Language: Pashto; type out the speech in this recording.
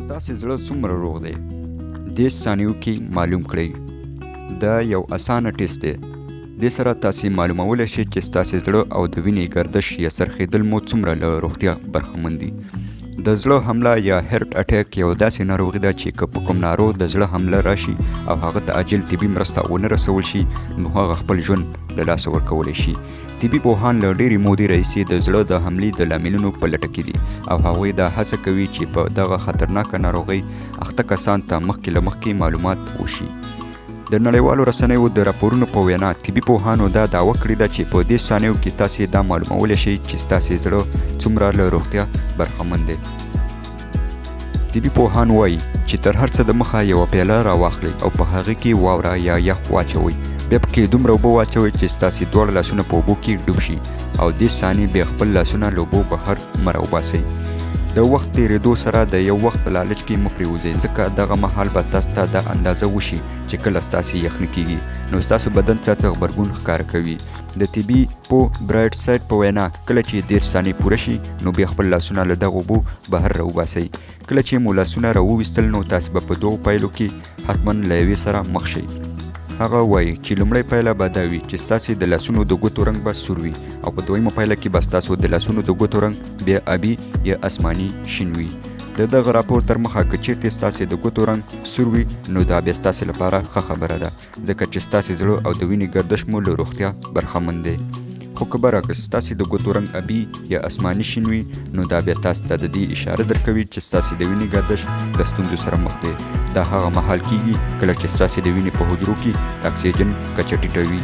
ستاسې زړه څومره روغ دی؟ دې ثانیو کې معلوم کړئ. دا یو اسانه ټیسټ دی. دې سره تاسې معلومولی شئ چې ستاسې زړه او د وینې گردش یا څرخېدل مو څومره له روغتیا برخمن دي. د زړه حمله یا هرټ اټیک یو داسې ناروغي ده چې که په کوم ناروغ د زړه حمله راشي او هغه ته عاجل طبي مرسته ونه رسول شي، نو هغه خپل ژوند له لاسه ورکولی شي. طبي پوهان له ډېرې مودې راهیسې د زړه د حملې د لاملونو په لټه کې دي او هغوی دا هڅه کوي چې په دغه خطرناکه ناروغۍ اخته کسان ته مخکې له مخکې معلومات وشي. د نړیوالو رسنیو د راپورونو په وینا طبي پوهانو دا دعوه کړې ده چې په دې ثانیو کې تاسې دا معلومولی شئ چې ستاسې زړه څومره له روغتیا برخمن دی. طبي پوهان وایي چې تر هر څه د مخه یوه پیاله راواخلئ او په هغې کې واوره یا یخ واچوئ. بیا پکې دومره اوبه واچوئ چې ستاسې دواړه لاسونه په اوبو کې ډوب شي او دې ثانیې بیا خپل لاسونه له اوبو بهر مه راوباسئ. د وخت تېرېدو سره د یو وخت په لالچ کې مه پرېوځئ، ځکه دغه مهال به تاسو ته دا اندازه وشي چې کله ستاسې یخني کېږي نو ستاسو بدن څه غبرګون ښکاره کوي. د طبي پوه برایټ سایډ په وینا کله چې 10 ثانیې پوره شي نو بیا خپل لاسونه له دغو اوبو بهر راوباسئ. کله چې مو لاسونه راوویستل نو تاسې به په 2 پایلو کې حتما له یوې سره مخ شئ. هغه وایي چې لومړی پایله به دا وي چې ستاسې د لاسونو د ګوتو رنګ به سور وي او په دویمه پایله کې به ستاسو د لاسونو د ګوتو رنګ بیا ابي یا اسماني شین وي. د دغه راپور تر مخه که چیرته ستاسې د ګوتو رنګ سور وي نو دا بیا ستاسې لپاره ښه خبره ده، ځکه چې ستاسې زړه او د وینې گردش مو له روغتیا برخمن دی. خو که برعکس ستاسې د ګوتو رنګ ابي یا اسماني شین وي نو دا بیا تاسو ته د دې اشاره درکوي چې ستاسې د وینې گردش د ستونزو سره مخ دی. دا هغه مهال کېږي کله چې ستاسې د وینې په حجرو کې د اکسیجن کچه ټیټه وي